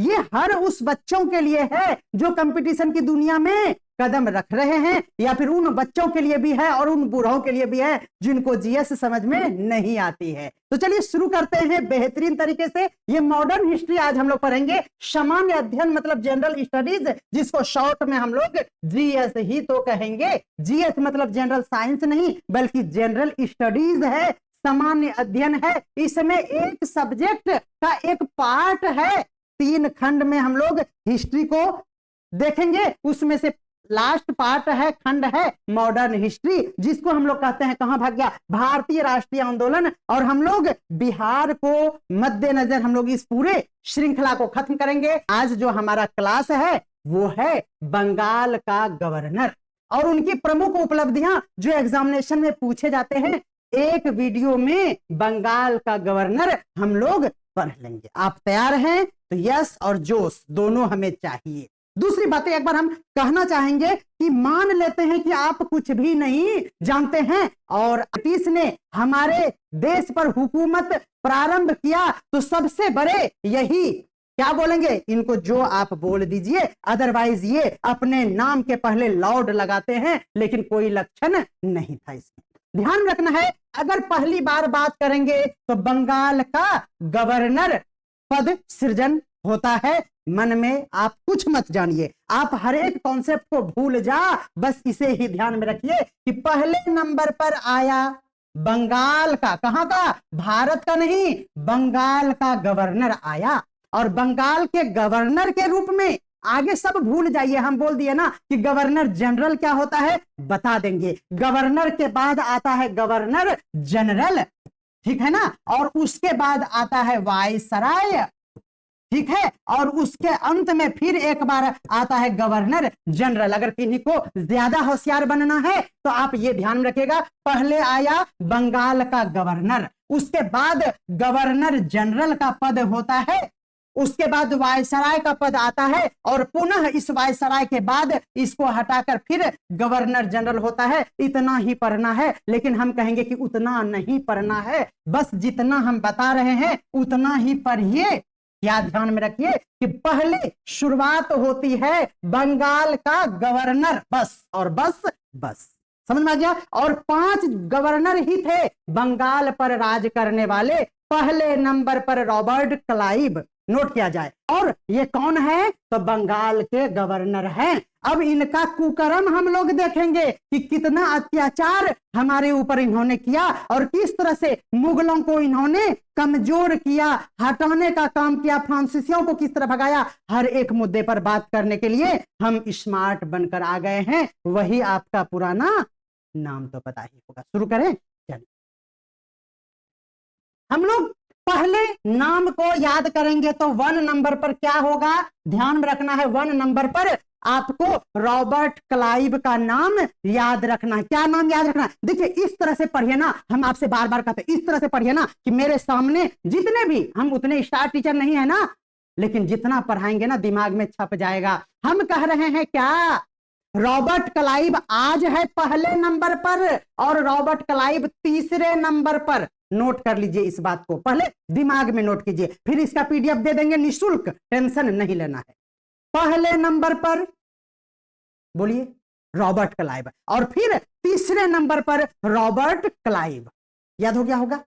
ये हर उस बच्चों के लिए है जो कंपटीशन की दुनिया में कदम रख रहे हैं, या फिर उन बच्चों के लिए भी है और उन बूढ़ों के लिए भी है जिनको जीएस समझ में नहीं आती है। तो चलिए शुरू करते हैं बेहतरीन तरीके से। ये मॉडर्न हिस्ट्री आज हम लोग पढ़ेंगे, सामान्य अध्ययन मतलब जनरल स्टडीज, जिसको शॉर्ट में हम लोग जीएस ही तो कहेंगे। जीएस मतलब जनरल साइंस नहीं बल्कि जनरल स्टडीज है, सामान्य अध्ययन है। इसमें एक सब्जेक्ट का एक पार्ट है, 3 खंड में हम लोग हिस्ट्री को देखेंगे। उसमें से लास्ट पार्ट है, खंड है मॉडर्न हिस्ट्री, जिसको हम लोग कहते हैं, कहां भाग गया, भारतीय राष्ट्रीय आंदोलन। और हम लोग बिहार को मद्देनजर हम लोग इस पूरे श्रृंखला को खत्म करेंगे। आज जो हमारा क्लास है वो है बंगाल का गवर्नर और उनकी प्रमुख उपलब्धियां जो एग्जामिनेशन में पूछे जाते हैं। एक वीडियो में बंगाल का गवर्नर हम लोग पढ़ लेंगे। आप तैयार हैं? तो यस और जोश दोनों हमें चाहिए। दूसरी बातें एक बार हम कहना चाहेंगे कि मान लेते हैं कि आप कुछ भी नहीं जानते हैं और ब्रिटिश ने हमारे देश पर हुकूमत प्रारंभ किया, तो सबसे बड़े यही क्या बोलेंगे, इनको जो आप बोल दीजिए, अदरवाइज ये अपने नाम के पहले लॉर्ड लगाते हैं, लेकिन कोई लक्षण नहीं था इसमें। ध्यान रखना है, अगर पहली बार बात करेंगे तो बंगाल का गवर्नर पद सृजन होता है। मन में आप कुछ मत जानिए, आप हर एक कॉन्सेप्ट को भूल जा, बस इसे ही ध्यान में रखिए कि पहले नंबर पर आया बंगाल का, कहां का, भारत का नहीं, बंगाल का गवर्नर आया। और बंगाल के गवर्नर के रूप में आगे सब भूल जाइए, हम बोल दिए ना कि गवर्नर जनरल क्या होता है बता देंगे। गवर्नर के बाद आता है गवर्नर जनरल, ठीक है ना, और उसके बाद आता है वायसराय, ठीक है, और उसके अंत में फिर एक बार आता है गवर्नर जनरल। अगर किन्हीं को ज्यादा होशियार बनना है तो आप ये ध्यान रखिएगा, पहले आया बंगाल का गवर्नर, उसके बाद गवर्नर जनरल का पद होता है, उसके बाद वायसराय का पद आता है, और पुनः इस वायसराय के बाद इसको हटाकर फिर गवर्नर जनरल होता है। इतना ही पढ़ना है, लेकिन हम कहेंगे कि उतना नहीं पढ़ना है, बस जितना हम बता रहे हैं उतना ही पढ़िए। क्या ध्यान में रखिए कि पहले शुरुआत होती है बंगाल का गवर्नर, बस और बस, बस समझ में आ गया। और 5 गवर्नर ही थे बंगाल पर राज करने वाले। पहले नंबर पर रॉबर्ट क्लाइव, नोट किया जाए, और ये कौन है, तो बंगाल के गवर्नर हैं। अब इनका कुकर्म हम लोग देखेंगे कि कितना अत्याचार हमारे ऊपर इन्होंने किया और किस तरह से मुगलों को इन्होंने कमजोर किया, हटाने का काम किया, फ्रांसीसियों को किस तरह भगाया। हर एक मुद्दे पर बात करने के लिए हम स्मार्ट बनकर आ गए हैं। वही आपका पुराना नाम तो पता ही होगा। शुरू करें, चलिए हम लोग पहले नाम को याद करेंगे तो 1 नंबर पर क्या होगा, ध्यान में रखना है, 1 नंबर पर आपको रॉबर्ट क्लाइव का नाम याद रखना है। क्या नाम याद रखना है, देखिए इस तरह से पढ़िए ना, हम आपसे बार बार कहते हैं इस तरह से पढ़िए ना कि मेरे सामने जितने भी, हम उतने स्टार टीचर नहीं है ना, लेकिन जितना पढ़ाएंगे ना दिमाग में छप जाएगा। हम कह रहे हैं क्या, रॉबर्ट क्लाइव आज है पहले नंबर पर और रॉबर्ट क्लाइव तीसरे नंबर पर। नोट कर लीजिए इस बात को, पहले दिमाग में नोट कीजिए, फिर इसका पीडीएफ दे देंगे निशुल्क, टेंशन नहीं लेना है। पहले नंबर पर बोलिए रॉबर्ट क्लाइव, और फिर तीसरे नंबर पर रॉबर्ट क्लाइव। याद हो गया होगा।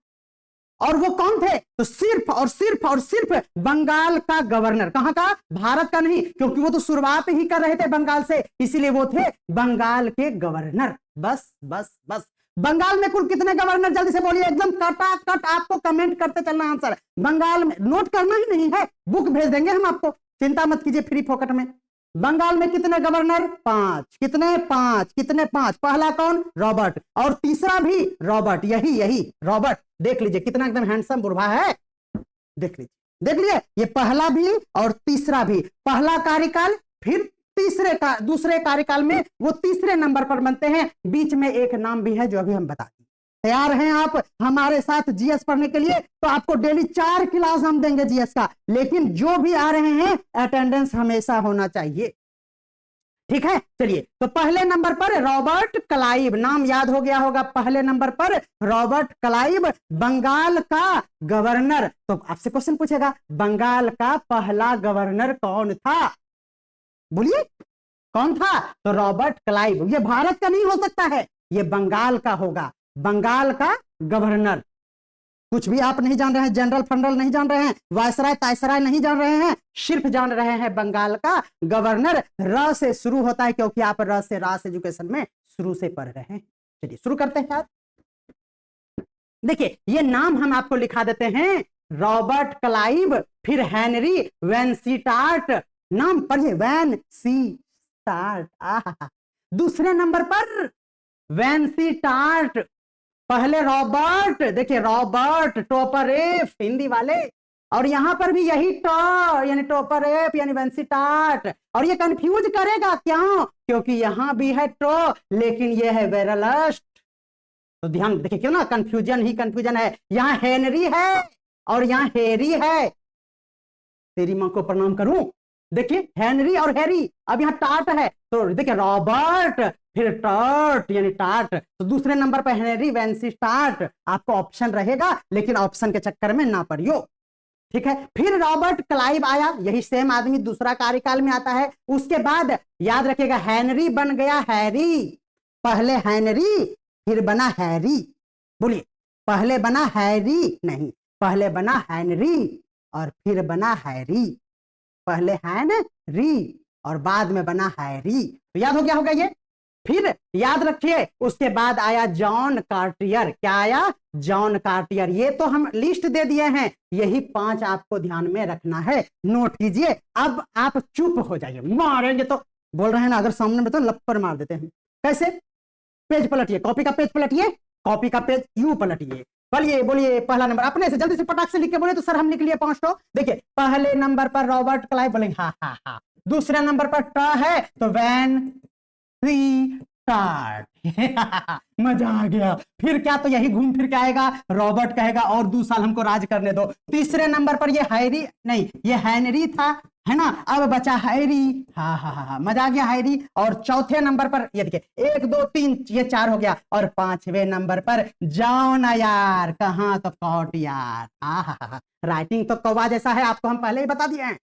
और वो कौन थे, तो सिर्फ और सिर्फ और सिर्फ बंगाल का गवर्नर। कहां का, भारत का नहीं, क्योंकि वो तो शुरुआत ही कर रहे थे बंगाल से, इसीलिए वो थे बंगाल के गवर्नर। बस बस बस। बंगाल में कुल कितने गवर्नर, जल्दी से बोलिए, एकदम कटा कट आपको कमेंट करते चलना आंसर। बंगाल में नोट करना ही नहीं है, बुक भेज देंगे हम आपको, चिंता मत कीजिए, फ्री फोकट में। बंगाल में कितने गवर्नर, 5। कितने, 5। कितने, 5। पहला कौन, रॉबर्ट, और तीसरा भी रॉबर्ट, यही रॉबर्ट। देख लीजिए कितना एकदम हैंडसम बुढ़वा है, देख लीजिए, देख लीजिए, ये पहला भी और तीसरा भी। पहला कार्यकाल, फिर दूसरे कार्यकाल में वो तीसरे नंबर पर बनते हैं। बीच में एक नाम भी है जो अभी हम बता दें। तैयार हैं आप हमारे साथ जीएस पढ़ने के लिए? तो आपको डेली 4 क्लास हम देंगे जीएस का, लेकिन जो भी आ रहे हैं अटेंडेंस हमेशा होना चाहिए। ठीक है, चलिए तो पहले नंबर पर रॉबर्ट क्लाइव, नाम याद हो गया होगा। पहले नंबर पर रॉबर्ट क्लाइव, बंगाल का गवर्नर। तो आपसे क्वेश्चन पूछेगा बंगाल का पहला गवर्नर कौन था, बोलिए कौन था? तो रॉबर्ट क्लाइव। ये भारत का नहीं हो सकता है, ये बंगाल का होगा, बंगाल का गवर्नर। कुछ भी आप नहीं जान रहे हैं, जनरल फंडल नहीं जान रहे हैं, वायसराय तायसराय नहीं जान रहे हैं, सिर्फ जान रहे हैं बंगाल का गवर्नर। र से शुरू होता है क्योंकि आप र से रास एजुकेशन में शुरू से पढ़ रहे हैं। चलिए शुरू करते हैं आप। देखिए ये नाम हम आपको लिखा देते हैं, रॉबर्ट क्लाइव, फिर हेनरी वेनसीटार्ट। नाम पढ़िए, वेनसीटार्ट। दूसरे नंबर पर वेनसीटार्ट, पहले रॉबर्ट, देखिए रॉबर्ट टोपरेफ हिंदी वाले, और यहां पर भी यही यानी टोपरेफ यानी वेंसीटार्ट। और ये कंफ्यूज करेगा क्यों? क्योंकि यहां भी है लेकिन ये है वेरलस्ट। तो ध्यान देखिए, क्यों ना कंफ्यूजन ही कंफ्यूजन है। यहां हेनरी है और यहां हैरी है। तेरी मां को प्रणाम करूं, देखिए हेनरी और हैरी। अब यहां टार्ट है, तो देखिए रॉबर्ट फिर टार्ट यानी टार्ट। तो दूसरे नंबर पर हेनरी वेंसीटार्ट आपको ऑप्शन रहेगा, लेकिन ऑप्शन के चक्कर में ना पड़ियो, ठीक है। फिर रॉबर्ट क्लाइव आया, यही सेम आदमी दूसरा कार्यकाल में आता है। उसके बाद याद रखिएगा हेनरी बन गया हैरी, पहले हेनरी फिर बना हैरी। बोलिए, पहले बना हैरी नहीं, पहले बना हेनरी और फिर बना हैरी। पहले हेनरी और बाद में बना हैरी। तो याद हो गया होगा ये। फिर याद रखिए उसके बाद आया जॉन कार्टियर। क्या आया? John Cartier. ये तो हम लिस्ट दे दिए हैं, यही 5 आपको ध्यान में रखना है, नोट कीजिए। अब आप चुप हो जाइए, मारेंगे तो बोल रहे हैं ना, अगर सामने में तो लप्पर मार देते हैं। कैसे? पेज पलटिए, कॉपी का पेज पलटिए, कॉपी का पेज यूं पलटिए। बोलिए बोलिए पहला नंबर अपने से जल्दी से पटाख से लिख के बोले तो सर हम लिख लिए 5 तो। देखिए पहले नंबर पर रॉबर्ट क्लाइव, बोलेंगे हाँ हाँ हाँ। दूसरे नंबर पर ट है तो वैन टार्ट। मजा आ गया। फिर क्या? तो यही घूम फिर के आएगा, रॉबर्ट कहेगा और 2 साल हमको राज करने दो। तीसरे नंबर पर ये हैरी नहीं, ये हेनरी था, है ना। अब बचा हैरी, हाँ हाँ हाँ, मजा आ गया हैरी। और चौथे नंबर पर ये देखिए 1 2 3 ये 4 हो गया। और 5वें नंबर पर जॉन यार, कहाँ तो कॉट यार। हाँ, राइटिंग तो कौवा जैसा है, आपको हम पहले ही बता दिए हैं।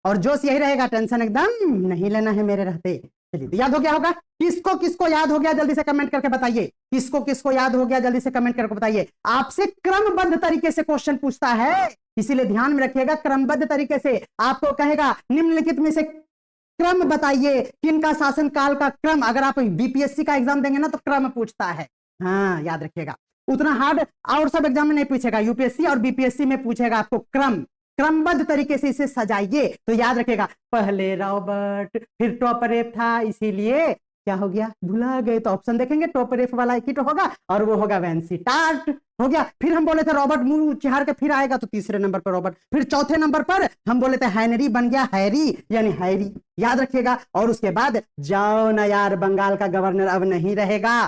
और जोश यही रहेगा, टेंशन एकदम नहीं लेना है मेरे रहते। चलिए तो याद हो गया होगा। किसको किसको याद हो गया जल्दी से कमेंट करके बताइए, किसको किसको याद हो गया जल्दी से कमेंट करके बताइए। आपसे क्रमबद्ध तरीके से क्वेश्चन पूछता है, इसीलिए ध्यान में रखिएगा। क्रमबद्ध तरीके से आपको कहेगा निम्नलिखित में से क्रम बताइए, किनका शासन काल का क्रम। अगर आप बीपीएससी का एग्जाम देंगे ना तो क्रम पूछता है, हाँ याद रखिएगा। उतना हार्ड और सब एग्जाम में नहीं पूछेगा, यूपीएससी और बीपीएससी में पूछेगा आपको क्रम। क्रमबद्ध तरीके से इसे सजाइए तो याद रखेगा। पहले रॉबर्ट फिर टोपरेफ था, इसीलिए क्या हो गया, भुला गए। तो ऑप्शन देखेंगे टोपरेफ वाला एक ही तो होगा और वो होगा वेंसीटार्ट, हो गया। फिर हम बोले थे रॉबर्ट मुंह चिहार के फिर आएगा, तो तीसरे नंबर पर रॉबर्ट। फिर चौथे नंबर पर हम बोले थे हेनरी बन गया हैरी यानी हैरी, याद रखिएगा। और उसके बाद जॉन यार बंगाल का गवर्नर अब नहीं रहेगा,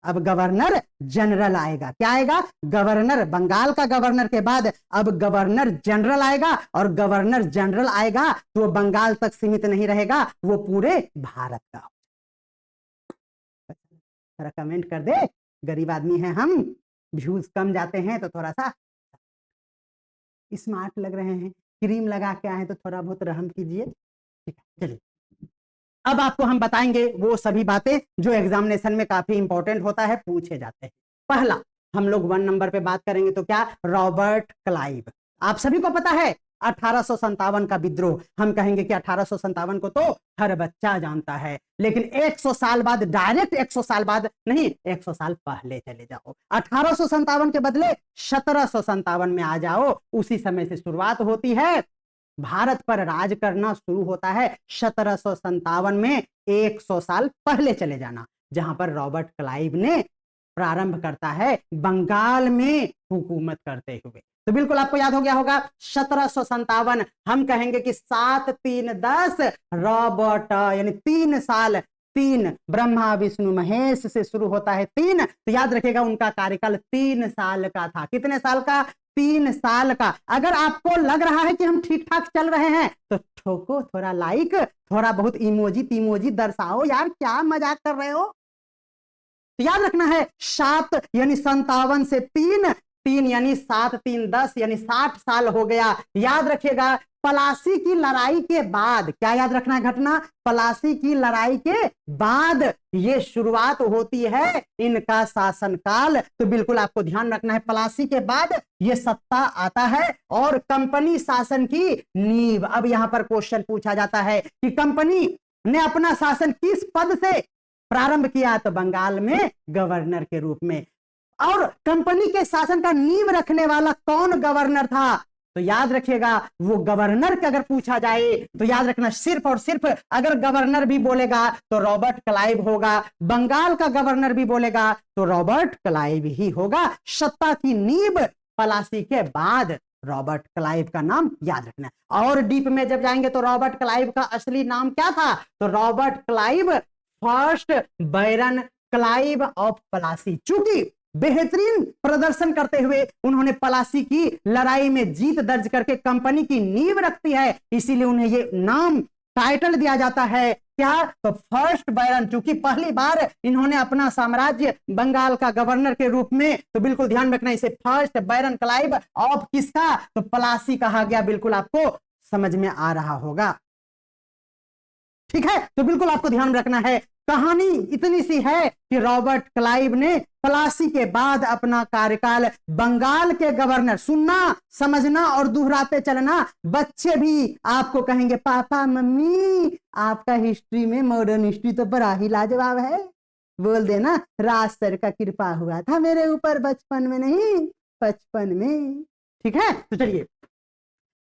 अब गवर्नर जनरल आएगा। क्या आएगा? गवर्नर। बंगाल का गवर्नर के बाद अब गवर्नर जनरल आएगा, और गवर्नर जनरल आएगा तो वो बंगाल तक सीमित नहीं रहेगा, वो पूरे भारत का। थोड़ा कमेंट कर दे, गरीब आदमी है हम, व्यूज कम जाते हैं तो थोड़ा सा स्मार्ट लग रहे हैं, क्रीम लगा के आए तो थोड़ा बहुत रहम कीजिए, ठीक है। चलिए अब आपको हम बताएंगे वो सभी बातें जो एग्जामिनेशन में काफी इंपॉर्टेंट होता है, पूछे जाते हैं। पहला हम लोग 1 नंबर पे बात करेंगे तो क्या? Robert Clive. आप सभी को पता है 1857 का विद्रोह। हम कहेंगे कि 1857 को तो हर बच्चा जानता है, लेकिन 100 साल बाद, डायरेक्ट 100 साल बाद नहीं, 100 साल पहले चले जाओ। 1857 के बदले 1757 में आ जाओ। उसी समय से शुरुआत होती है, भारत पर राज करना शुरू होता है 1757 में। 100 साल पहले चले जाना, जहां पर रॉबर्ट क्लाइव ने प्रारंभ करता है बंगाल में हुकूमत करते हुए। तो बिल्कुल आपको याद हो गया होगा 1757। हम कहेंगे कि 7 3 10 रॉबर्ट यानी 3 साल, 3 ब्रह्मा विष्णु महेश से शुरू होता है 3, तो याद रखिएगा उनका कार्यकाल 3 साल का था। कितने साल का? 3 साल का। अगर आपको लग रहा है कि हम ठीक ठाक चल रहे हैं तो ठोको थोड़ा लाइक, थोड़ा बहुत इमोजी तिमोजी दर्शाओ यार, क्या मजाक कर रहे हो। तो याद रखना है 7 यानी 57 से 3, 3 यानी 7 3 10 यानी 60 साल हो गया। याद रखिएगा पलासी की लड़ाई के बाद, क्या याद रखना है घटना, पलासी की लड़ाई के बाद ये शुरुआत होती है इनका शासनकाल। तो बिल्कुल आपको ध्यान रखना है पलासी के बाद ये सत्ता आता है और कंपनी शासन की नींव। अब यहां पर क्वेश्चन पूछा जाता है कि कंपनी ने अपना शासन किस पद से प्रारंभ किया, तो बंगाल में गवर्नर के रूप में। और कंपनी के शासन का नींव रखने वाला कौन गवर्नर था, तो याद रखिएगा वो गवर्नर का अगर पूछा जाए तो याद रखना सिर्फ और सिर्फ अगर गवर्नर भी बोलेगा तो रॉबर्ट क्लाइव होगा, बंगाल का गवर्नर भी बोलेगा तो रॉबर्ट क्लाइव ही होगा। सत्ता की नींव पलासी के बाद रॉबर्ट क्लाइव का नाम याद रखना। और डीप में जब जाएंगे तो रॉबर्ट क्लाइव का असली नाम क्या था, तो Robert Clive first baron Clive of Plassey. चूंकि बेहतरीन प्रदर्शन करते हुए उन्होंने पलासी की लड़ाई में जीत दर्ज करके कंपनी की नींव रखती है, इसीलिए उन्हें ये नाम टाइटल दिया जाता है क्या, तो फर्स्ट बैरन। चूंकि पहली बार इन्होंने अपना साम्राज्य बंगाल का गवर्नर के रूप में, तो बिल्कुल ध्यान रखना इसे फर्स्ट बैरन क्लाइव ऑफ किसका, तो पलासी कहा गया। बिल्कुल आपको समझ में आ रहा होगा, ठीक है। तो बिल्कुल आपको ध्यान रखना है। कहानी इतनी सी है कि रॉबर्ट क्लाइव ने पलासी के बाद अपना कार्यकाल बंगाल के गवर्नर, सुनना समझना और दोहराते चलना, बच्चे भी आपको कहेंगे पापा मम्मी आपका हिस्ट्री में मॉडर्न हिस्ट्री तो बड़ा ही लाजवाब है, बोल देना राज सर का कृपा हुआ था मेरे ऊपर बचपन में, नहीं 55 में, ठीक है। तो चलिए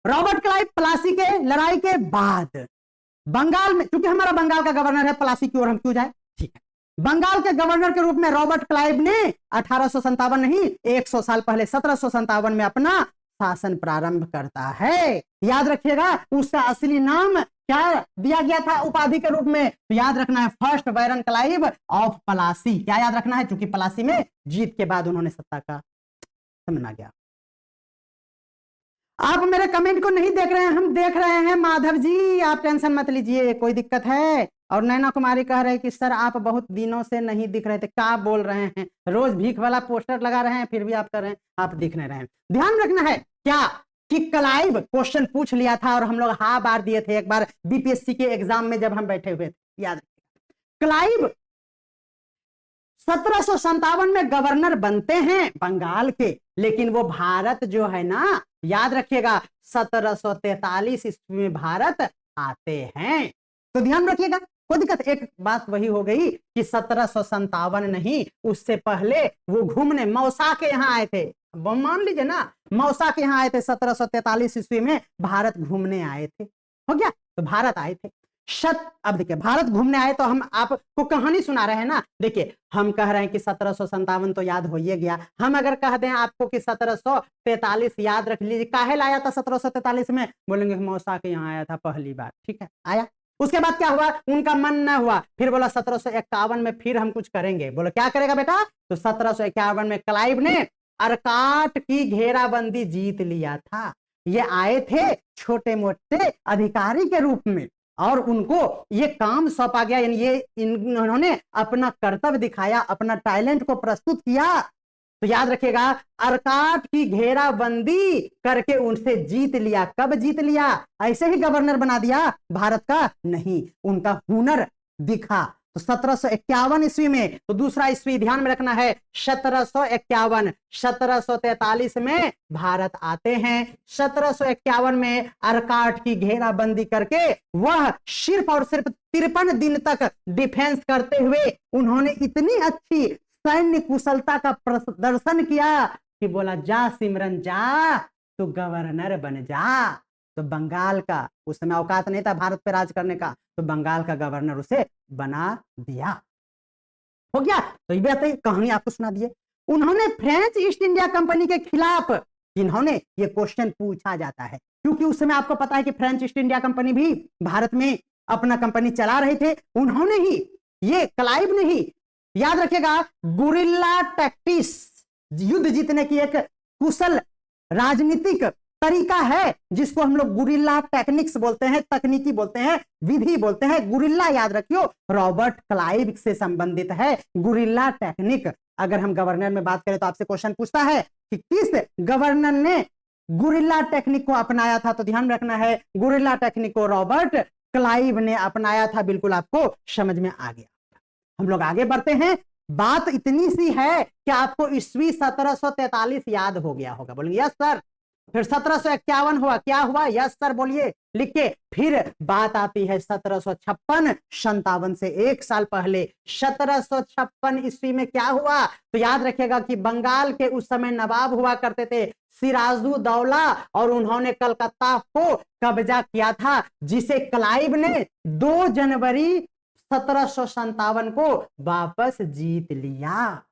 रॉबर्ट क्लाइव पलासी के लड़ाई के बाद बंगाल में, क्योंकि हमारा बंगाल का गवर्नर है पलासी की ओर हम क्यों जाए, ठीक है। बंगाल के गवर्नर के रूप में रॉबर्ट क्लाइव ने 1857 नहीं 100 साल पहले 1757 में अपना शासन प्रारंभ करता है। याद रखिएगा उसका असली नाम क्या दिया गया था उपाधि के रूप में, तो याद रखना है first baron Clive of Plassey. क्या याद रखना है, क्योंकि पलासी में जीत के बाद उन्होंने सत्ता का समझना गया। आप मेरे कमेंट को नहीं देख रहे हैं, हम देख रहे हैं माधव जी, आप टेंशन मत लीजिए, कोई दिक्कत है। और नैना कुमारी कह रहे हैं कि सर आप बहुत दिनों से नहीं दिख रहे थे, क्या बोल रहे हैं, रोज भीख वाला पोस्टर लगा रहे हैं फिर भी आप कर रहे हैं, आप दिख नहीं रहे हैं। ध्यान रखना है क्या कि क्लाइव क्वेश्चन पूछ लिया था और हम लोग हाँ बार दिए थे एक बार बीपीएससी के एग्जाम में जब हम बैठे हुए थे, याद रखिएगा। क्लाइव 1757 में गवर्नर बनते हैं बंगाल के, लेकिन वो भारत जो है ना, याद रखिएगा 1743 ईस्वी में भारत आते हैं। तो ध्यान रखिएगा कोई दिक्कत, एक बात वही हो गई कि 1757 नहीं, उससे पहले वो घूमने मौसा के यहाँ आए थे, मान लीजिए ना मौसा के यहाँ आए थे 1743 ईस्वी में भारत घूमने आए थे, हो गया। तो भारत आए थे अब देखिए भारत घूमने आए तो हम आपको कहानी सुना रहे हैं ना, देखिए हम कह रहे हैं कि 1757 तो याद हो ही गया, हम अगर कह दें आपको कि 1743 याद रख लीजिए, काहे लाया था 1743 में, बोलेंगे मौसा के यहाँ आया था पहली बार, ठीक है आया। उसके बाद क्या हुआ, उनका मन न हुआ, फिर बोला 1751 में फिर हम कुछ करेंगे, बोलो क्या करेगा बेटा, तो 1751 में क्लाइव ने अरकाट की घेराबंदी जीत लिया था। ये आए थे छोटे मोटे अधिकारी के रूप में और उनको ये काम सौंपा गया, यानी ये इन्होंने अपना कर्तव्य दिखाया, अपना टैलेंट को प्रस्तुत किया। तो याद रखिएगा अरकाट की घेराबंदी करके उनसे जीत लिया। कब जीत लिया, ऐसे ही गवर्नर बना दिया भारत का, नहीं, उनका हुनर दिखा। तो 1751 ईस्वी में, तो दूसरा ईस्वी ध्यान में रखना है 1751, 1743 में भारत आते हैं, 1751 में अरकाट की घेराबंदी करके वह सिर्फ और सिर्फ 53 दिन तक डिफेंस करते हुए उन्होंने इतनी अच्छी सैन्य कुशलता का प्रदर्शन किया कि बोला जा सिमरन जा, तो गवर्नर बन जा। तो बंगाल का उस समय औकात नहीं था भारत पे राज करने का, तो बंगाल का गवर्नर उसे बना दिया, हो गया। तो ये बताइए कहानी आपको सुना दिए। उन्होंने फ्रेंच ईस्ट इंडिया कंपनी के खिलाफ, इन्होंने ये क्वेश्चन पूछा जाता है क्योंकि उस समय आपको पता है कि फ्रेंच ईस्ट इंडिया कंपनी भी भारत में अपना कंपनी चला रहे थे, उन्होंने ही, ये क्लाइव ने ही, याद रखिएगा गुरिल्ला टैक्टिक्स, युद्ध जीतने की एक कुशल राजनीतिक तरीका है जिसको हम लोग गुरिल्ला टेक्निक्स बोलते हैं, तकनीकी बोलते हैं, विधि बोलते हैं। गुरिल्ला याद रखियो रॉबर्ट क्लाइव से संबंधित है गुरिल्ला टेक्निक। अगर हम गवर्नर में बात करें तो आपसे क्वेश्चन पूछता है कि किस गवर्नर ने गुरिल्ला टेक्निक को अपनाया था, तो ध्यान रखना है गुरिल्ला टेक्निक को रॉबर्ट क्लाइव ने अपनाया था। बिल्कुल आपको समझ में आ गया। हम लोग आगे बढ़ते हैं। बात इतनी सी है कि आपको ईस्वी 1743 याद हो गया होगा, बोलेंगे यस सर। फिर 1751 हुआ, क्या हुआ, यस सर बोलिए लिख के। फिर बात आती है 1756, 57 से एक साल पहले 1756 ईस्वी में क्या हुआ, तो याद रखिएगा कि बंगाल के उस समय नवाब हुआ करते थे सिराजुद्दौला, और उन्होंने कलकत्ता को कब्जा किया था, जिसे क्लाइव ने 2 जनवरी 1757 को वापस जीत लिया।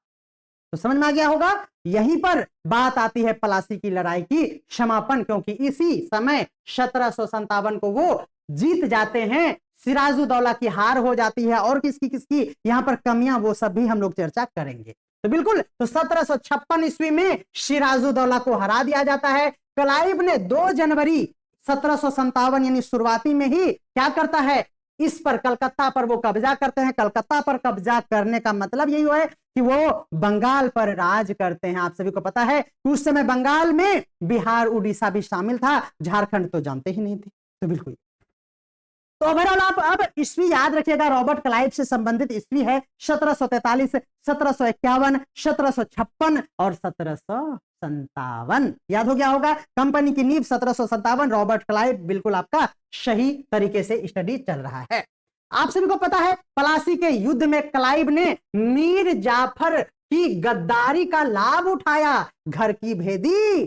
तो समझ में आ गया होगा। यहीं पर बात आती है प्लासी की लड़ाई की समापन, क्योंकि इसी समय 1757 को वो जीत जाते हैं, सिराजुद्दौला की हार हो जाती है, और किसकी किसकी यहां पर कमियां, वो सब भी हम लोग चर्चा करेंगे। तो बिल्कुल, तो 1756 ईस्वी में सिराजुद्दौला को हरा दिया जाता है। क्लाइव ने 2 जनवरी 1757 यानी शुरुआती में ही क्या करता है, इस पर कलकत्ता पर वो कब्जा करते हैं। कलकत्ता पर कब्जा करने का मतलब यही है कि वो बंगाल पर राज करते हैं। आप सभी को पता है कि उस समय बंगाल में बिहार उड़ीसा भी शामिल था, झारखंड तो जानते ही नहीं थे। तो बिल्कुल, तो ओवरऑल आप अब ईस्वी याद रखिएगा, रॉबर्ट क्लाइव से संबंधित ईस्वी है 1743, 1751, 1756 और 1757। याद हो गया होगा। कंपनी की नींव 1757, रॉबर्ट क्लाइव, बिल्कुल आपका सही तरीके से स्टडी चल रहा है। आप सभी को पता है प्लासी के युद्ध में क्लाइव ने मीर जाफर की गद्दारी का लाभ उठाया, घर की भेदी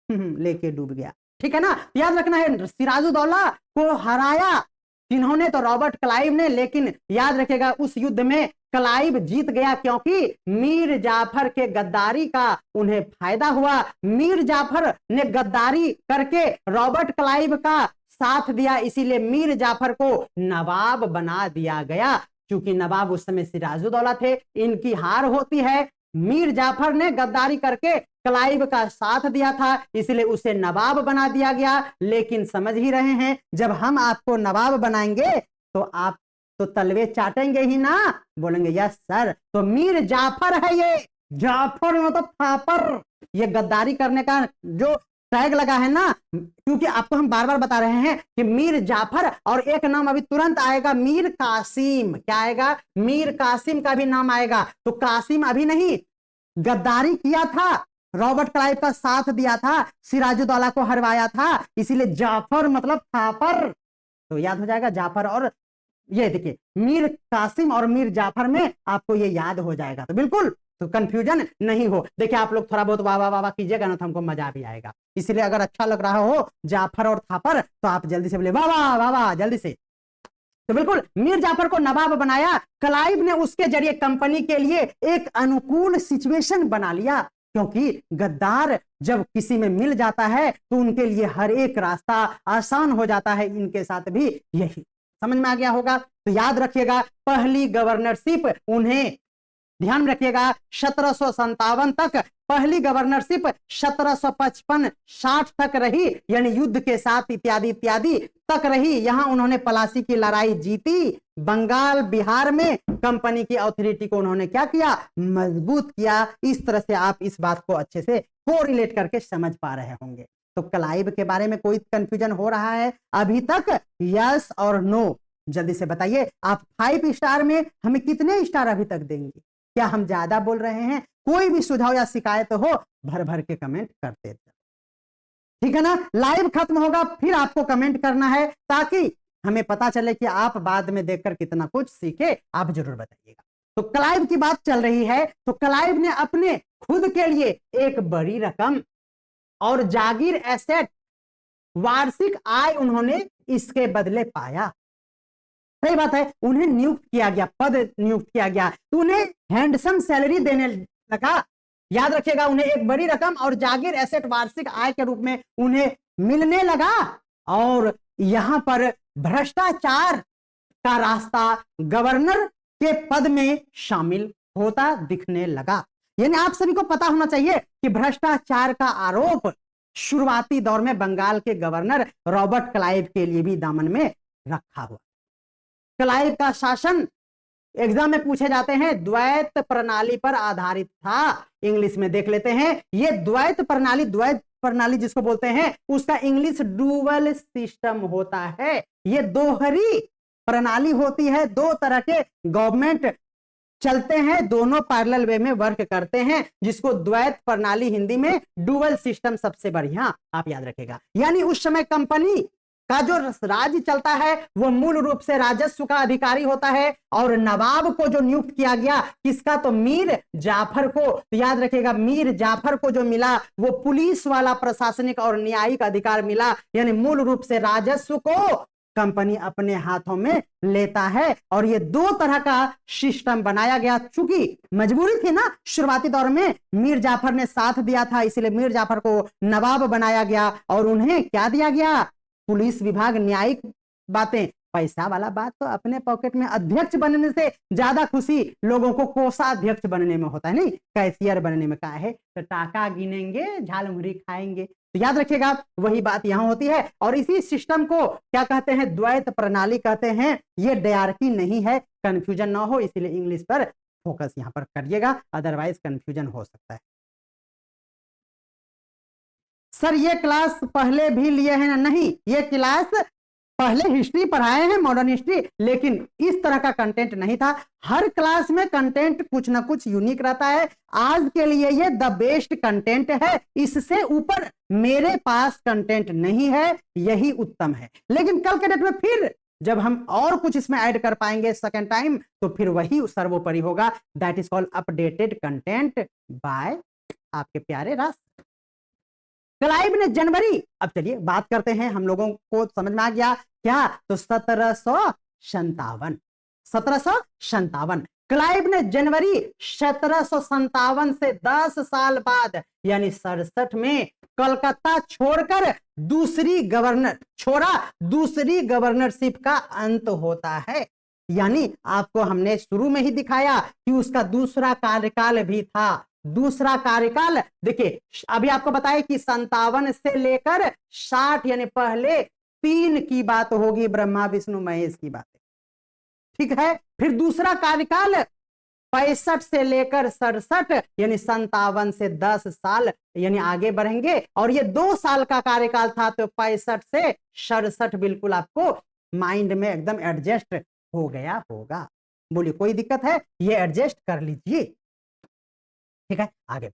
लेके डूब गया। ठीक है ना, याद रखना है सिराजुद्दौला को हराया जिन्होंने, तो रॉबर्ट क्लाइव ने, लेकिन याद रखिएगा उस युद्ध में क्लाइव जीत गया क्योंकि मीर जाफर के गद्दारी का उन्हें फायदा हुआ। मीर जाफर ने गद्दारी करके रॉबर्ट क्लाइव का साथ दिया, इसीलिए मीर जाफर को नवाब बना दिया गया। क्योंकि नवाब उस समय सिराजुद्दौला थे, इनकी हार होती है। मीर जाफर ने गद्दारी करके क्लाइव का साथ दिया था, इसलिए उसे नवाब बना दिया गया। लेकिन समझ ही रहे हैं, जब हम आपको नवाब बनाएंगे तो आप तो तलवे चाटेंगे ही ना, बोलेंगे यस सर। तो मीर जाफर है ये, जाफर मतलब फापर, ये गद्दारी करने का जो टैग लगा है ना, क्योंकि आपको हम बार बार बता रहे हैं कि मीर जाफर, और एक नाम अभी तुरंत आएगा मीर कासिम। क्या आएगा, मीर कासिम का भी नाम आएगा। तो कासिम अभी नहीं, गद्दारी किया था, रॉबर्ट क्लाइव का साथ दिया था, सिराजुद्दौला को हरवाया था, इसीलिए जाफर मतलब थापर। तो याद हो जाएगा जाफर, और ये देखिए मीर कासिम और मीर जाफर में आपको ये याद हो जाएगा। तो बिल्कुल, तो कंफ्यूजन नहीं हो। देखिए आप लोग थोड़ा बहुत वाह वाह वाह कीजिएगा ना, तो हमको मजा भी आएगा। इसलिए अगर अच्छा लग रहा हो जाफर और थापर, तो आप जल्दी से बोले वाह वाह वाह वाह जल्दी से। तो बिल्कुल, मीर जाफर को नवाब बनाया। क्लाइव ने उसके जरिए कंपनी के लिए एक अनुकूल सिचुएशन बना लिया, क्योंकि गद्दार जब किसी में मिल जाता है तो उनके लिए हर एक रास्ता आसान हो जाता है। इनके साथ भी यही, समझ में आ गया होगा। तो याद रखिएगा पहली गवर्नरशिप उन्हें, ध्यान रखिएगा 1757 तक पहली गवर्नरशिप 1755-60 तक रही, यानी युद्ध के साथ इत्यादि इत्यादि तक रही। यहां उन्होंने प्लासी की लड़ाई जीती। बंगाल बिहार में कंपनी की अथॉरिटी को उन्होंने क्या किया, मजबूत किया। इस तरह से आप इस बात को अच्छे से कोरिलेट करके समझ पा रहे होंगे। तो क्लाइव के बारे में कोई कंफ्यूजन हो रहा है अभी तक, यस और नो जल्दी से बताइए। आप 5 स्टार में हमें कितने स्टार अभी तक देंगे? क्या हम ज्यादा बोल रहे हैं? कोई भी सुझाव या शिकायत हो भर भर के कमेंट करते, ठीक है ना। लाइव खत्म होगा फिर आपको कमेंट करना है, ताकि हमें पता चले कि आप बाद में देखकर कितना कुछ सीखे। आप जरूर बताइएगा। तो क्लाइव की बात चल रही है, तो क्लाइव ने अपने खुद के लिए एक बड़ी रकम और जागीर एसेट, वार्षिक आय उन्होंने इसके बदले पाया। सही बात है, उन्हें नियुक्त किया गया, पद नियुक्त किया गया, तो उन्हें हैंडसम सैलरी देने लगा। याद रखिएगा, उन्हें एक बड़ी रकम और जागीर एसेट वार्षिक आय के रूप में उन्हें मिलने लगा। और यहां पर भ्रष्टाचार का रास्ता गवर्नर के पद में शामिल होता दिखने लगा। यानी आप सभी को पता होना चाहिए कि भ्रष्टाचार का आरोप शुरुआती दौर में बंगाल के गवर्नर रॉबर्ट क्लाइव के लिए भी दामन में रखा हुआ। क्लाइव का शासन एग्जाम में पूछे जाते हैं द्वैत प्रणाली पर आधारित था। इंग्लिश में देख लेते हैं, ये द्वैत प्रणाली जिसको बोलते हैं उसका इंग्लिश डुअल सिस्टम होता है। ये दोहरी प्रणाली होती है, दो तरह के गवर्नमेंट चलते हैं, दोनों पैरेलल वे में वर्क करते हैं, जिसको द्वैत प्रणाली, हिंदी में डुअल सिस्टम सबसे बढ़िया आप याद रखेगा। यानी उस समय कंपनी का जो राज्य चलता है वो मूल रूप से राजस्व का अधिकारी होता है, और नवाब को जो नियुक्त किया गया किसका, तो मीर जाफर को। तो याद रखिएगा, मीर जाफर को जो मिला वो पुलिस वाला प्रशासनिक और न्यायिक अधिकार मिला। यानी मूल रूप से राजस्व को कंपनी अपने हाथों में लेता है, और ये दो तरह का सिस्टम बनाया गया। चूंकि मजबूरी थी ना, शुरुआती दौर में मीर जाफर ने साथ दिया था, इसलिए मीर जाफर को नवाब बनाया गया, और उन्हें क्या दिया गया, पुलिस विभाग, न्यायिक बातें। पैसा वाला बात तो अपने पॉकेट में अध्यक्ष बनने से ज्यादा खुशी लोगों को कोषाध्यक्ष बनने में होता है, नहीं कैशियर बनने में। क्या है, तो टाका गिनेंगे, झालमुरी खाएंगे। तो याद रखिएगा, वही बात यहां होती है। और इसी सिस्टम को क्या कहते हैं, द्वैत प्रणाली कहते हैं। ये डायरकी नहीं है, कंफ्यूजन ना हो, इसलिए इंग्लिश पर फोकस यहां पर करिएगा, अदरवाइज कंफ्यूजन हो सकता है। सर ये क्लास पहले भी लिए हैं ना? नहीं, ये क्लास पहले हिस्ट्री पढ़ाए हैं, मॉडर्न हिस्ट्री, लेकिन इस तरह का कंटेंट नहीं था। हर क्लास में कंटेंट कुछ ना कुछ यूनिक रहता है। आज के लिए ये द बेस्ट कंटेंट है, इससे ऊपर मेरे पास कंटेंट नहीं है, यही उत्तम है। लेकिन कल के डेट में फिर जब हम और कुछ इसमें ऐड कर पाएंगे सेकेंड टाइम, तो फिर वही सर्वोपरि होगा। That is called updated content bye आपके प्यारे राष्ट्र। क्लाइव ने जनवरी, अब चलिए बात करते हैं, हम लोगों को समझ में आ गया क्या, तो 1757 क्लाइव ने जनवरी 1757 से 10 साल बाद यानी 67 में कलकत्ता छोड़कर दूसरी गवर्नरशिप का अंत होता है। यानी आपको हमने शुरू में ही दिखाया कि उसका दूसरा कार्यकाल भी था। दूसरा कार्यकाल देखिए, अभी आपको बताया कि 57 से लेकर 60 यानी पहले 3 की बात होगी, ब्रह्मा विष्णु महेश की बात, ठीक है। फिर दूसरा कार्यकाल 65 से लेकर 67 यानी 57 से 10 साल यानी आगे बढ़ेंगे, और ये 2 साल का कार्यकाल था, तो 65 से 67 बिल्कुल आपको माइंड में एकदम एडजस्ट हो गया होगा। बोलिए कोई दिक्कत है, ये एडजस्ट कर लीजिए, ठीक है। आगे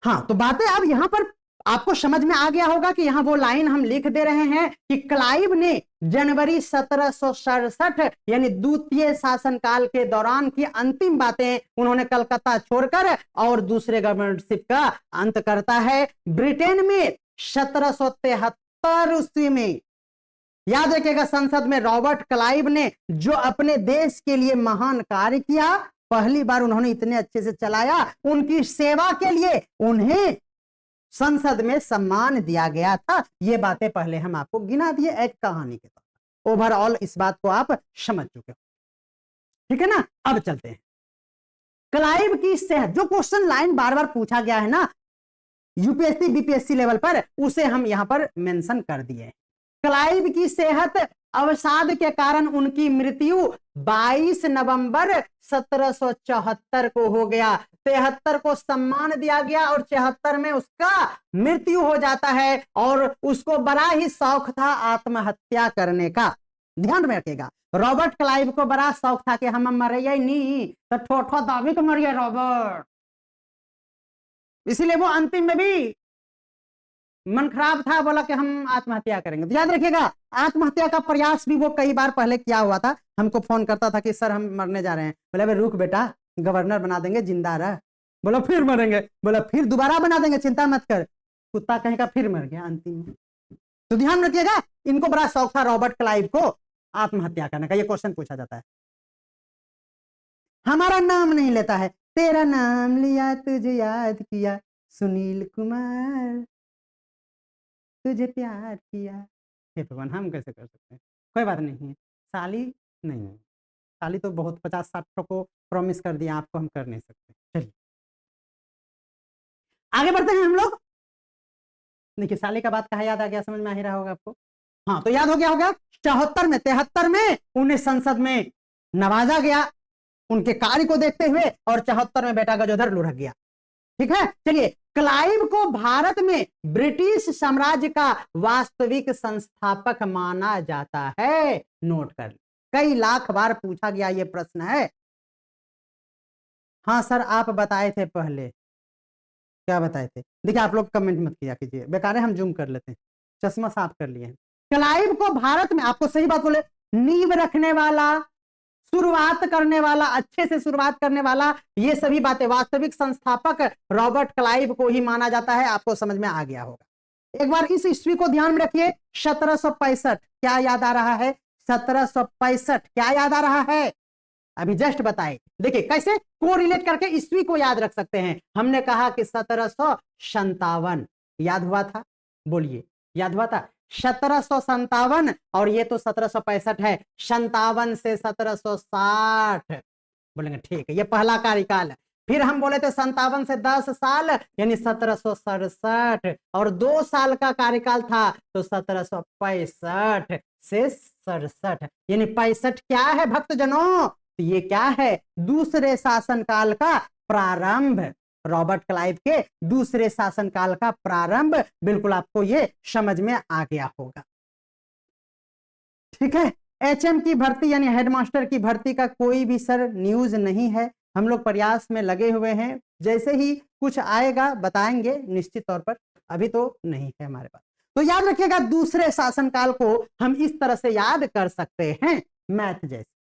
हाँ, तो बातें अब यहां पर आपको समझ में आ गया होगा कि यहां वो लाइन हम लिख दे रहे हैं कि क्लाइव ने जनवरी 1767 यानी द्वितीय शासनकाल के दौरान की अंतिम बातें उन्होंने कलकत्ता छोड़कर और दूसरे गवर्नरशिप का अंत करता है। ब्रिटेन में 1773 ईस्वी में, याद रखिएगा, संसद में रॉबर्ट क्लाइव ने जो अपने देश के लिए महान कार्य किया, पहली बार उन्होंने इतने अच्छे से चलाया, उनकी सेवा के लिए उन्हें संसद में सम्मान दिया गया था। ये बातें पहले हम आपको गिना दिए एक कहानी के तौर। ओवरऑल इस बात को आप समझ चुके हो, ठीक है ना। अब चलते हैं क्लाइव की सेहत, जो क्वेश्चन लाइन बार बार पूछा गया है ना यूपीएससी बीपीएससी लेवल पर, उसे हम यहां पर मेंशन कर दिए। क्लाइव की सेहत अवसाद के कारण उनकी मृत्यु 22 नवंबर 1774 को हो गया। 73 को सम्मान दिया गया और 74 में उसका मृत्यु हो जाता है, और उसको बड़ा ही शौक था आत्महत्या करने का। ध्यान में रखिएगा, रॉबर्ट क्लाइव को बड़ा शौक था कि हम मरिए नहीं तो ठोठो दाबी तो मरिए रॉबर्ट, इसीलिए वो अंतिम में भी मन खराब था, बोला कि हम आत्महत्या करेंगे। तो याद रखिएगा, आत्महत्या का प्रयास भी वो कई बार पहले किया हुआ था। हमको फोन करता था कि सर हम मरने जा रहे हैं, बोले रुक बेटा, गवर्नर बना देंगे, जिंदा रह। बोला फिर मरेंगे, बोला फिर दोबारा बना देंगे, चिंता मत कर। कुत्ता कहीं का फिर मर गया अंतिम में। तो ध्यान रखिएगा, इनको बड़ा शौक था रॉबर्ट क्लाइव को आत्महत्या करने का। ये क्वेश्चन पूछा जाता है। हमारा नाम नहीं लेता है, तेरा नाम लिया तुझे याद किया, सुनील कुमार तुझे प्यार किया। हे भगवान, हम कैसे कर सकते हैं। कोई बात नहीं है, साली नहीं है, साली तो बहुत 50-60 को प्रॉमिस कर दिया, आपको हम कर नहीं सकते। चलिए आगे बढ़ते हैं हम लोग। देखिए साले का बात कहा याद आ गया, समझ में आ ही रहा होगा आपको। हाँ तो याद हो गया होगा, 74 में 73 में उन्हें संसद में नवाजा गया उनके कार्य को देखते हुए, और 74 में बेटा गजोधर लुढ़क गया। ठीक है, चलिए क्लाइव को भारत में ब्रिटिश साम्राज्य का वास्तविक संस्थापक माना जाता है। नोट कर ले, कई लाख बार पूछा गया यह प्रश्न है। हाँ सर आप बताए थे पहले, क्या बताए थे? देखिए आप लोग कमेंट मत किया कीजिए, बेकार है, हम जूम कर लेते हैं, चश्मा साफ कर लिए हैं। क्लाइव को भारत में, आपको सही बात बोले, नींव रखने वाला, शुरुआत करने वाला, अच्छे से शुरुआत करने वाला, ये सभी बातें, वास्तविक संस्थापक रॉबर्ट क्लाइव को ही माना जाता है। आपको समझ में आ गया होगा। एक बार इस ईस्वी को ध्यान में रखिए, 1765। क्या याद आ रहा है? 1765 क्या याद आ रहा है? अभी जस्ट बताए। देखिए कैसे को रिलेट करके ईस्वी को याद रख सकते हैं। हमने कहा कि 1757 याद हुआ था, बोलिए याद हुआ था 1757, और ये तो 1765 है, 57 से 1760 बोलेंगे ठीक है, ये पहला कार्यकाल है। फिर हम बोले थे 57 से 10 साल यानी 1767, और 2 साल का कार्यकाल था तो 1765 से 67 यानी 65 क्या है भक्तजनों? तो ये क्या है? दूसरे शासनकाल का प्रारंभ, रॉबर्ट क्लाइव के दूसरे शासनकाल का प्रारंभ। बिल्कुल आपको ये समझ में आ गया होगा। ठीक है, एचएम की भर्ती यानी हेडमास्टर की भर्ती का कोई भी सर न्यूज नहीं है, हम लोग प्रयास में लगे हुए हैं, जैसे ही कुछ आएगा बताएंगे निश्चित तौर पर, अभी तो नहीं है हमारे पास। तो याद रखिएगा दूसरे शासनकाल को हम इस तरह से याद कर सकते हैं, मैथ जैसे।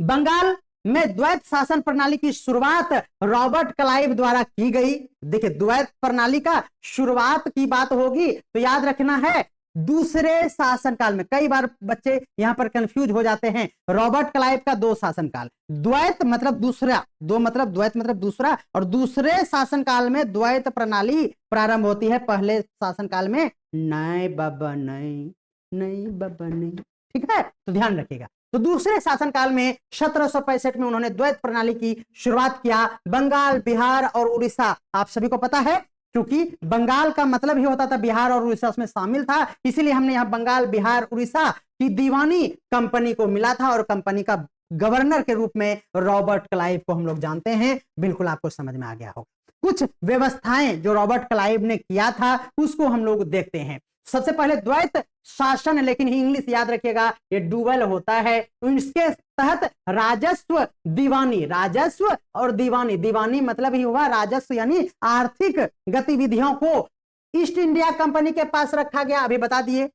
बंगाल में द्वैत शासन प्रणाली की शुरुआत रॉबर्ट क्लाइव द्वारा की गई। देखिए द्वैत प्रणाली का शुरुआत की बात होगी तो याद रखना है दूसरे शासनकाल में। कई बार बच्चे यहां पर कंफ्यूज हो जाते हैं। रॉबर्ट क्लाइव का 2 शासनकाल, द्वैत मतलब दूसरा, दो मतलब द्वैत मतलब दूसरा, और दूसरे शासनकाल में द्वैत प्रणाली प्रारंभ होती है, पहले शासनकाल में नहीं बाबा नहीं, नहीं बाबा नहीं। ठीक है, तो ध्यान रखिएगा। तो दूसरे शासनकाल में 1765 में उन्होंने द्वैत प्रणाली की शुरुआत किया। बंगाल, बिहार और उड़ीसा, आप सभी को पता है क्योंकि बंगाल का मतलब ही होता था बिहार और उड़ीसा उसमें शामिल था, इसीलिए हमने यहाँ बंगाल, बिहार, उड़ीसा की दीवानी कंपनी को मिला था, और कंपनी का गवर्नर के रूप में रॉबर्ट क्लाइव को हम लोग जानते हैं। बिल्कुल आपको समझ में आ गया होगा। कुछ व्यवस्थाएं जो रॉबर्ट क्लाइव ने किया था उसको हम लोग देखते हैं। सबसे पहले द्वैत शासन, लेकिन इंग्लिश याद रखिएगा ये डुअल होता है, तो इसके तहत राजस्व दीवानी, राजस्व और दीवानी, दीवानी मतलब ही हुआ राजस्व यानी आर्थिक गतिविधियों को ईस्ट इंडिया कंपनी के पास रखा गया, अभी बता दिए।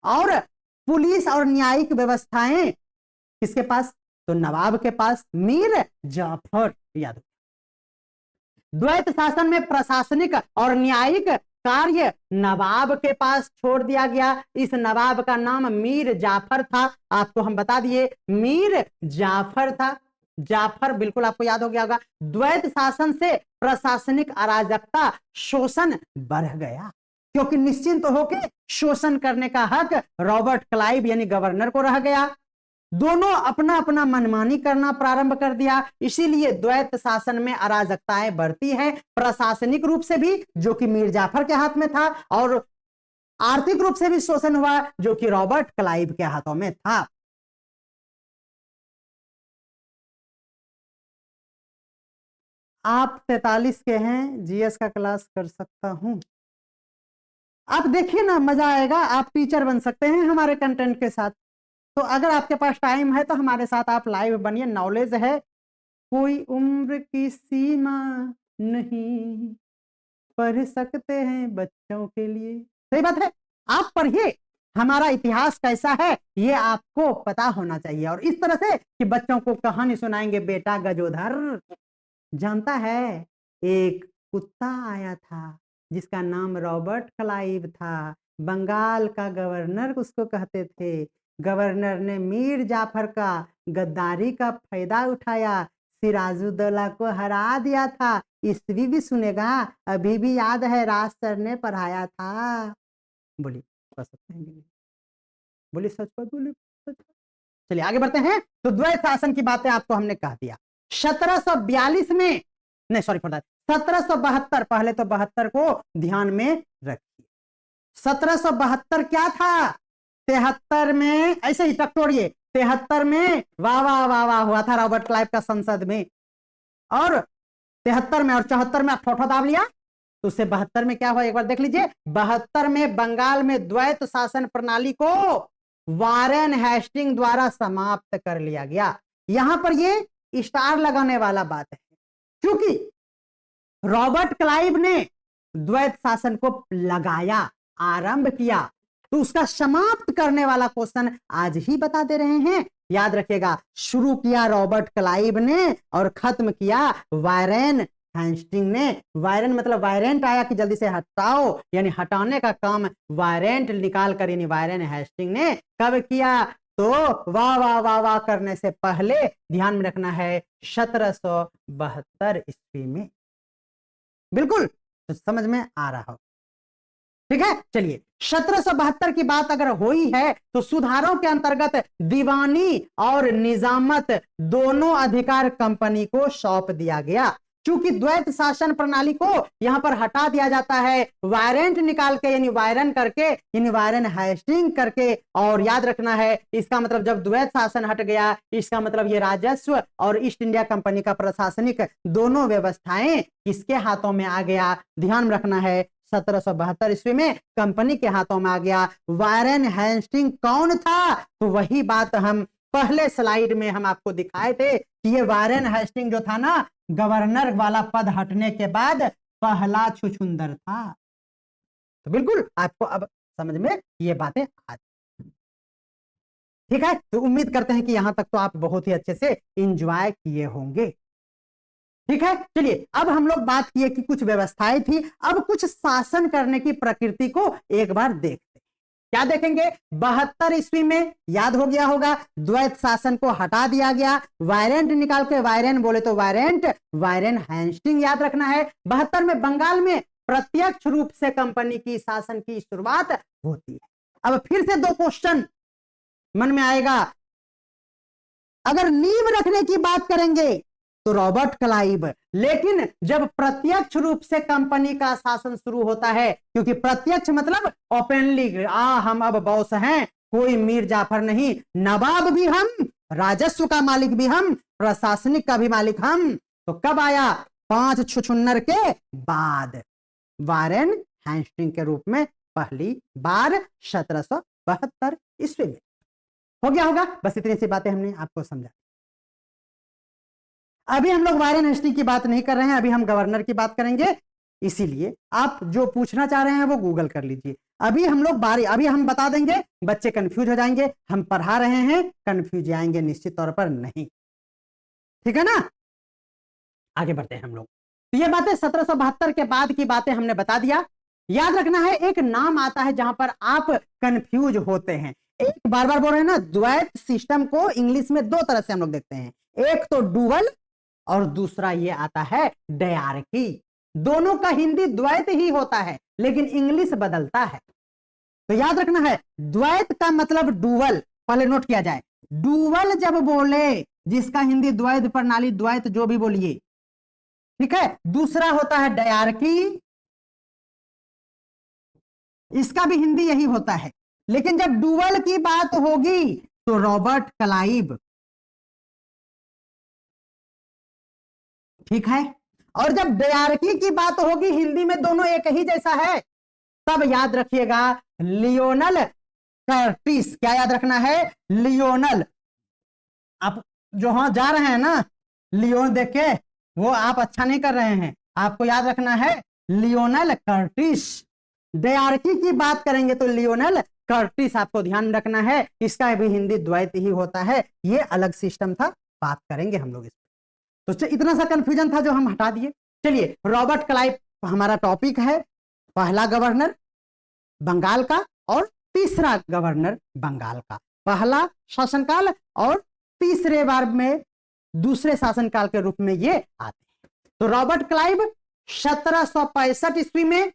और पुलिस और न्यायिक व्यवस्थाएं किसके पास? तो नवाब के पास, मीर जाफर। याद, द्वैत शासन में प्रशासनिक और न्यायिक कार्य नवाब के पास छोड़ दिया गया। इस नवाब का नाम मीर जाफर था, आपको हम बता दिए मीर जाफर था। जाफर बिल्कुल आपको याद हो गया होगा। द्वैत शासन से प्रशासनिक अराजकता, शोषण बढ़ गया, क्योंकि निश्चिंत होकर शोषण करने का हक रॉबर्ट क्लाइव यानी गवर्नर को रह गया। दोनों अपना अपना मनमानी करना प्रारंभ कर दिया, इसीलिए द्वैत शासन में अराजकताएं बढ़ती हैं, प्रशासनिक रूप से भी जो कि मीर जाफर के हाथ में था, और आर्थिक रूप से भी शोषण हुआ जो कि रॉबर्ट क्लाइव के हाथों में था। आप 43 के हैं, जीएस का क्लास कर सकता हूं, आप देखिए ना, मजा आएगा, आप टीचर बन सकते हैं हमारे कंटेंट के साथ। तो अगर आपके पास टाइम है तो हमारे साथ आप लाइव बनिए, नॉलेज है, कोई उम्र की सीमा नहीं, पढ़ सकते हैं बच्चों के लिए। सही बात है, आप पढ़िए, हमारा इतिहास कैसा है ये आपको पता होना चाहिए। और इस तरह से कि बच्चों को कहानी सुनाएंगे, बेटा गजोधर जानता है एक कुत्ता आया था जिसका नाम रॉबर्ट क्लाइव था, बंगाल का गवर्नर उसको कहते थे। गवर्नर ने मीर जाफर का गद्दारी का फायदा उठाया, सिराजुद्दौला को हरा दिया था। ईस्वी भी सुनेगा, अभी भी याद है, राज सर ने पढ़ाया था। बोलिए पढ़ सकते हैं, बोलिए सच बात, बोलिए सच। चलिए आगे बढ़ते हैं। तो द्वैत शासन की बातें आपको हमने कह दिया। 1742 में, नहीं सॉरी फॉर दैट, 1772, पहले तो 72 को ध्यान में रखिए। 1772 क्या था? 73 में, ऐसे ही टकटोरिए, 73 में वाह वाह वाह वाह हुआ था रॉबर्ट क्लाइव का संसद में, और 73 में और 74 में ठोठो दाब लिया, तो उससे 72 में क्या हुआ एक बार देख लीजिए। 72 में बंगाल में द्वैत शासन प्रणाली को वारेन हेस्टिंग द्वारा समाप्त कर लिया गया। यहां पर ये स्टार लगाने वाला बात है, क्योंकि रॉबर्ट क्लाइव ने द्वैत शासन को लगाया, आरंभ किया, तो उसका समाप्त करने वाला क्वेश्चन आज ही बता दे रहे हैं। याद रखिएगा, शुरू किया रॉबर्ट क्लाइव ने और खत्म किया वारेन हेस्टिंग ने। वायरन मतलब वायरेंट आया कि जल्दी से हटाओ, यानी हटाने का काम वायरेंट निकाल कर यानी वायरन हेस्टिंग ने कब किया? तो वाह वाह वाह वाह करने से पहले ध्यान में रखना है 1772 ईस्वी में। बिल्कुल, तो समझ में आ रहा हो, ठीक है। चलिए, 1772 की बात अगर हुई है तो सुधारों के अंतर्गत दीवानी और निजामत दोनों अधिकार कंपनी को सौंप दिया गया। चूंकि द्वैत शासन प्रणाली को यहां पर हटा दिया जाता है, वायरेंट निकाल के यानी वायरन करके यानी वायरन हेस्टिंग करके, और याद रखना है इसका मतलब जब द्वैत शासन हट गया, इसका मतलब ये राजस्व और ईस्ट इंडिया कंपनी का प्रशासनिक दोनों व्यवस्थाएं किसके हाथों में आ गया? ध्यान रखना है 1772 ईस्वी में कंपनी के हाथों में आ गया। वारेन हेस्टिंग कौन था? तो वही बात हम पहले स्लाइड में हम आपको दिखाए थे कि ये वारेन हेस्टिंग जो था ना, गवर्नर वाला पद हटने के बाद पहला छुछुंदर था। तो बिल्कुल आपको अब समझ में ये बातें आ, ठीक है। तो उम्मीद करते हैं कि यहां तक तो आप बहुत ही अच्छे से एंजॉय किए होंगे, ठीक है। चलिए, अब हम लोग बात किए कि कुछ व्यवस्थाएं थी, अब कुछ शासन करने की प्रकृति को एक बार देखते हैं। क्या देखेंगे? 72 ईस्वी में याद हो गया होगा, द्वैत शासन को हटा दिया गया, वायरेंट निकाल के वायरेन बोले तो वायरेंट, वायरेन हेस्टिंग याद रखना है। 72 में बंगाल में प्रत्यक्ष रूप से कंपनी की शासन की शुरुआत होती है। अब फिर से दो क्वेश्चन मन में आएगा। अगर नींव रखने की बात करेंगे तो रॉबर्ट क्लाइव, लेकिन जब प्रत्यक्ष रूप से कंपनी का शासन शुरू होता है, क्योंकि प्रत्यक्ष मतलब ओपनली, हम अब बॉस हैं, कोई मीर जाफर नहीं, नवाब भी हम, राजस्व का मालिक भी हम, प्रशासनिक का भी मालिक हम। तो कब आया? 5 छुछुन्नर के बाद वारेन हेस्टिंग के रूप में पहली बार 1772 ईस्वी में। हो गया होगा, बस इतनी सी बातें हमने आपको समझा। अभी हम लोग वारेन हेस्टिंग की बात नहीं कर रहे हैं, अभी हम गवर्नर की बात करेंगे, इसीलिए आप जो पूछना चाह रहे हैं वो गूगल कर लीजिए। अभी हम लोग अभी हम बता देंगे, बच्चे कंफ्यूज हो जाएंगे, हम पढ़ा रहे हैं, कंफ्यूज आएंगे निश्चित तौर पर नहीं, ठीक है ना। आगे बढ़ते हैं हम लोग। तो ये बातें 1772 के बाद की बातें हमने बता दिया। याद रखना है, एक नाम आता है जहां पर आप कंफ्यूज होते हैं। एक बार बार बोल रहे हैं ना, द्वैत सिस्टम को इंग्लिश में दो तरह से हम लोग देखते हैं, एक तो डुअल और दूसरा ये आता है डायरकी। दोनों का हिंदी द्वैत ही होता है, लेकिन इंग्लिश बदलता है। तो याद रखना है, द्वैत का मतलब डुअल, पहले नोट किया जाए। डुअल जब बोले, जिसका हिंदी द्वैत प्रणाली, द्वैत जो भी बोलिए, ठीक है। दूसरा होता है डायरकी, इसका भी हिंदी यही होता है, लेकिन जब डुअल की बात होगी तो रॉबर्ट क्लाइव, ठीक है। और जब डायरकी की बात होगी, हिंदी में दोनों एक ही जैसा है, तब याद रखिएगा लियोनल कर्टिस। क्या याद रखना है? लियोनल। आप जो हाँ जा रहे हैं ना लियोन देख के, वो आप अच्छा नहीं कर रहे हैं, आपको याद रखना है लियोनल कर्टिस। डायरकी की बात करेंगे तो लियोनल कर्टिस आपको ध्यान रखना है, इसका भी हिंदी द्वैत ही होता है, ये अलग सिस्टम था, बात करेंगे हम लोग इस पर। तो इतना सा कंफ्यूजन था जो हम हटा दिए। चलिए, रॉबर्ट क्लाइव हमारा टॉपिक है, पहला गवर्नर बंगाल का और तीसरा गवर्नर बंगाल का, पहला शासनकाल और तीसरे बार में दूसरे शासनकाल के रूप में ये आते हैं। तो रॉबर्ट क्लाइव 1765 ईस्वी में,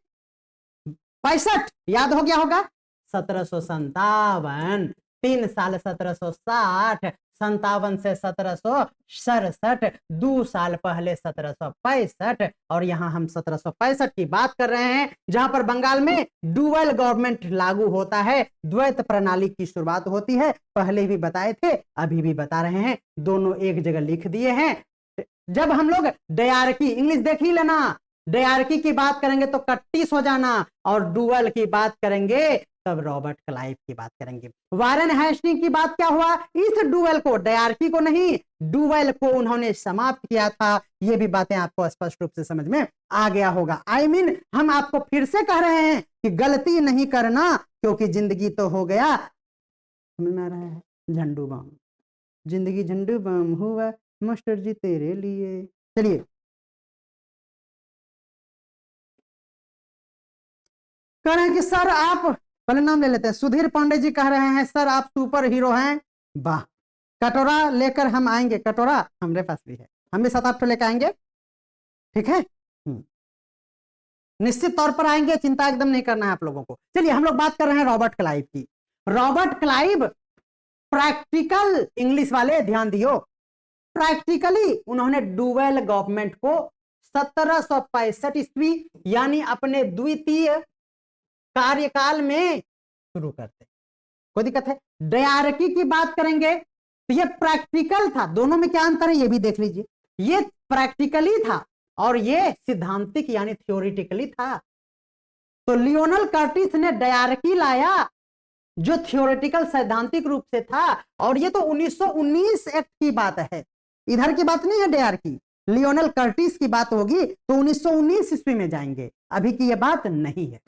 65 याद हो गया होगा, 1757, 3 साल 1760, 57 से 1767, 2 साल पहले 1765, और यहां हम 1765 की बात कर रहे हैं, जहां पर बंगाल में डुअल गवर्नमेंट लागू होता है, द्वैत प्रणाली की शुरुआत होती है। पहले भी बताए थे, अभी भी बता रहे हैं, दोनों एक जगह लिख दिए हैं। जब हम लोग डायरकी, इंग्लिश देख ही लेना, डायरकी की बात करेंगे तो कट्टिस हो जाना, और डुअल की बात करेंगे तब रॉबर्ट क्लाइव की बात करेंगे। वारेन हेस्टिंग की बात क्या हुआ, इस डुअल को, डायरकी को नहीं, डुअल को उन्होंने समाप्त किया था। ये भी बातें आपको स्पष्ट रूप से समझ में आ गया होगा। I mean, हम आपको फिर से कह रहे हैं कि गलती नहीं करना, क्योंकि जिंदगी तो हो गया, समझ में आ रहा है, झंडू बम, जिंदगी झंडू बम हुआ मास्टर जी तेरे लिए। चलिए, कह रहे हैं कि सर आप, पहले नाम ले लेते हैं, सुधीर पांडे जी कह रहे हैं सर आप सुपर हीरो हैं, वाह। कटोरा लेकर हम आएंगे, कटोरा हमारे पास भी है, हम भी 7-8 तो लेकर आएंगे, ठीक है, निश्चित तौर पर आएंगे, चिंता एकदम नहीं करना है आप लोगों को। चलिए, हम लोग बात कर रहे हैं रॉबर्ट क्लाइव की। रॉबर्ट क्लाइव प्रैक्टिकल, इंग्लिश वाले ध्यान दियो, प्रैक्टिकली उन्होंने डुअल गवर्नमेंट को 1765 ईस्वी यानी अपने द्वितीय कार्यकाल में शुरू करते। कोई दिक्कत है? डायरकी की बात करेंगे तो ये प्रैक्टिकल था, दोनों में क्या अंतर है ये भी देख लीजिए। ये प्रैक्टिकली था और ये सिद्धांतिक यानी थ्योरेटिकली था। तो लियोनल कर्टिस ने डायरकी लाया जो थ्योरेटिकल सैद्धांतिक रूप से था, और ये तो 1919 एक्ट की बात है, इधर की बात नहीं है डायरकी। लियोनल कर्टिस की बात होगी तो 1919 ईस्वी में जाएंगे, अभी की ये बात नहीं है,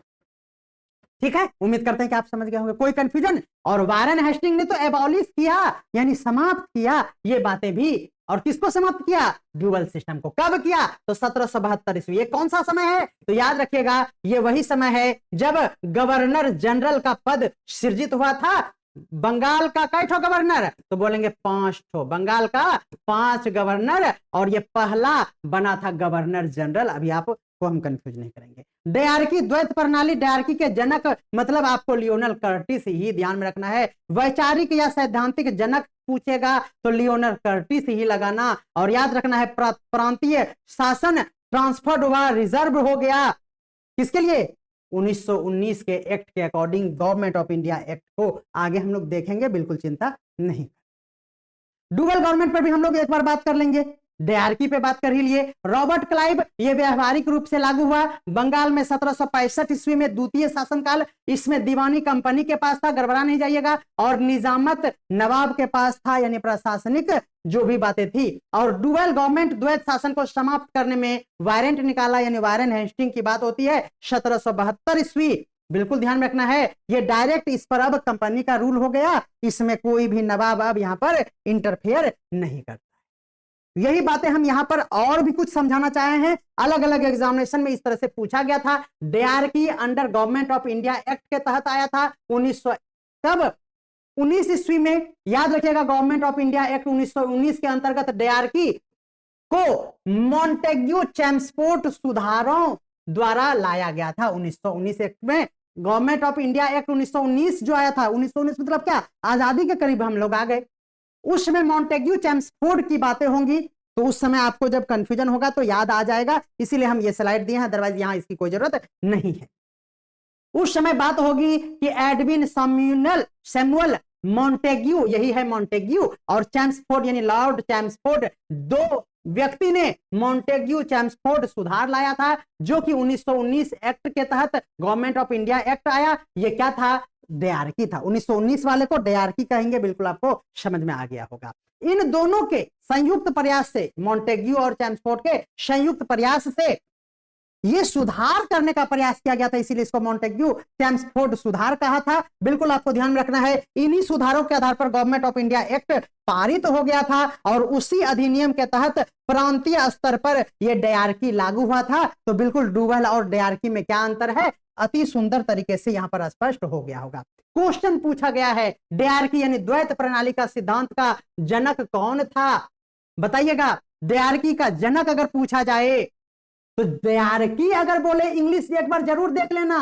ठीक है। उम्मीद करते हैं कि आप समझ गए होंगे, कोई कंफ्यूजन। और वारेन हेस्टिंग ने तो एबॉलिश किया यानी समाप्त किया ये बातें भी, और किसको समाप्त किया? डुअल सिस्टम को। कब किया? तो 1772 ईस्वी। ये कौन सा समय है? तो याद रखिएगा, ये वही समय है जब गवर्नर जनरल का पद सृजित हुआ था। बंगाल का कई ठो गवर्नर? तो बोलेंगे 5 ठो, बंगाल का 5 गवर्नर, और ये पहला बना था गवर्नर जनरल। अभी आपको हम कंफ्यूज नहीं करेंगे। डायरकी, द्वैत प्रणाली, डायरकी के जनक मतलब आपको लियोनल कर्टिस ही ध्यान में रखना है। वैचारिक या सैद्धांतिक जनक पूछेगा तो लियोनल कर्टिस ही लगाना, और याद रखना है प्रांतीय शासन ट्रांसफर्ड हुआ, रिजर्व हो गया, किसके लिए? 1919 के एक्ट के according, government of India act को आगे हम लोग देखेंगे, बिल्कुल चिंता नहीं। डुअल गवर्नमेंट पर भी हम लोग एक बार बात कर लेंगे, डायरकी पे बात कर ही लिए। रॉबर्ट क्लाइव, ये व्यवहारिक रूप से लागू हुआ बंगाल में 1765 ईस्वी में, द्वितीय शासनकाल। इसमें दीवानी कंपनी के पास था, गड़बड़ा नहीं जाइएगा, और निजामत नवाब के पास था, यानी प्रशासनिक जो भी बातें थी। और डुअल गवर्नमेंट, द्वैत शासन को समाप्त करने में वारंट निकाला, यानी वारेन हेस्टिंग की बात होती है 1772 ईस्वी। बिल्कुल ध्यान में रखना है, ये डायरेक्ट इस पर अब कंपनी का रूल हो गया, इसमें कोई भी नवाब अब यहां पर इंटरफेयर नहीं करता। यही बातें हम यहां पर और भी कुछ समझाना चाहे हैं। अलग अलग एग्जामिनेशन में इस तरह से पूछा गया था। Dyarchy under government of India act के तहत आया था 19 ईस्वी में। याद रखिएगा, गवर्नमेंट ऑफ इंडिया एक्ट 1919 के अंतर्गत डायरकी को मॉन्टेग्यू चैम्सफोर्ड सुधारों द्वारा लाया गया था। 1919 एक्ट में गवर्नमेंट ऑफ इंडिया एक्ट 1919 जो आया था, 1919 मतलब क्या, आजादी के करीब हम लोग आ गए। उसमें मॉन्टेग्यू चैम्सफोर्ड की बातें होंगी, तो उस समय आपको जब कंफ्यूजन होगा तो याद आ जाएगा, इसीलिए हम ये स्लाइड दिए हैं, अदरवाइज यहां इसकी कोई जरूरत नहीं है। उस समय बात होगी कि एडविन सैमुअल मॉन्टेग्यू, यही है मॉन्टेग्यू, और चैम्सफोर्ड यानी लॉर्ड चैम्सफोर्ड, दो व्यक्ति ने मॉन्टेग्यू चैम्सफोर्ड सुधार लाया था, जो कि 1919 एक्ट के तहत गवर्नमेंट ऑफ इंडिया एक्ट आया। ये क्या था? डायरकी था। 1919 वाले को डायरकी कहेंगे, बिल्कुल आपको समझ में आ गया होगा। इन दोनों के संयुक्त प्रयास से, मॉन्टेग्यू और चैम्सफोर्ड के संयुक्त प्रयास से ये सुधार करने का प्रयास किया गया था, इसीलिए इसको मॉन्टेग्यू चैम्सफोर्ड सुधार कहा था। बिल्कुल आपको ध्यान में रखना है, इन्हीं सुधारों के आधार पर गवर्नमेंट ऑफ इंडिया एक्ट पारित हो गया था, और उसी अधिनियम के तहत प्रांतीय स्तर पर यह डायरकी लागू हुआ था। तो बिल्कुल डुअल और डायरकी में क्या अंतर है, अति सुंदर तरीके से यहां पर स्पष्ट हो गया होगा। क्वेश्चन पूछा गया है, डायरकी यानी द्वैत प्रणाली का सिद्धांत का जनक कौन था? बताइएगा, डायरकी का जनक अगर पूछा जाए तो डायरकी अगर बोले इंग्लिश एक बार जरूर देख लेना,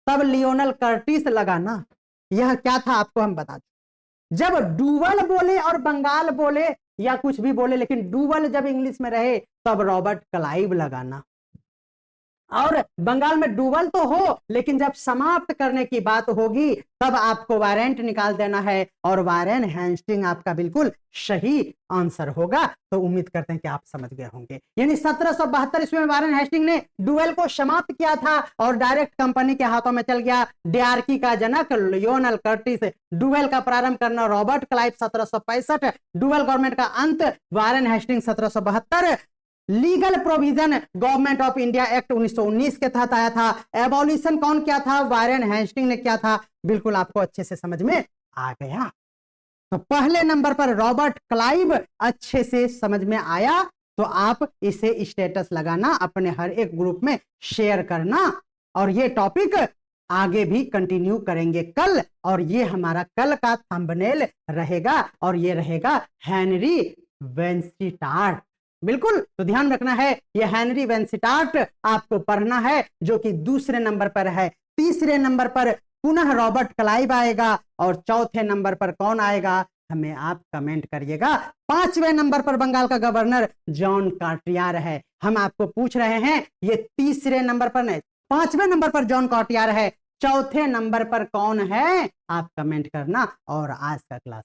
तब लियोनल कर्टिस लगाना। यह क्या था आपको हम बता दें, जब डुवल बोले और बंगाल बोले या कुछ भी बोले, लेकिन डुवल जब इंग्लिश में रहे तब रॉबर्ट क्लाइव लगाना। और बंगाल में डुवल तो हो, लेकिन जब समाप्त करने की बात होगी तब आपको वारंट निकाल देना है, और वारेन हेस्टिंग आपका बिल्कुल सही आंसर होगा। तो उम्मीद करते हैं कि आप समझ गए होंगे। यानी 1772 ईस्वी में वारेन हेस्टिंग ने डुवेल को समाप्त किया था और डायरेक्ट कंपनी के हाथों में चल गया। डियार्की का जनक लियोनल कर्टिस, डुवेल का प्रारंभ करना रॉबर्ट क्लाइव 1765, डुवेल गवर्नमेंट का अंत Warren Hasting 1772, legal provision government of India act 1919 के तहत आया था। एबॉलिशन कौन किया था? वारेन हेस्टिंग ने किया था। बिल्कुल आपको अच्छे से समझ में आ गया। तो पहले नंबर पर रॉबर्ट क्लाइव अच्छे से समझ में आया, तो आप इसे स्टेटस लगाना, अपने हर एक ग्रुप में शेयर करना, और ये टॉपिक आगे भी कंटिन्यू करेंगे कल, और ये हमारा कल का थंबनेल रहेगा, और ये रहेगा हेनरी वेंसिटार्ट। बिल्कुल, तो ध्यान रखना है, ये हेनरी वेंसिटार्ट आपको पढ़ना है, जो कि दूसरे नंबर पर है। तीसरे नंबर पर पुनः रॉबर्ट क्लाइव आएगा, और चौथे नंबर पर कौन आएगा हमें आप कमेंट करिएगा। पांचवें नंबर पर बंगाल का गवर्नर जॉन कार्टियर है। हम आपको पूछ रहे हैं, ये तीसरे नंबर पर नहीं, पांचवें नंबर पर जॉन कार्टियर है, चौथे नंबर पर कौन है आप कमेंट करना। और आज का क्लास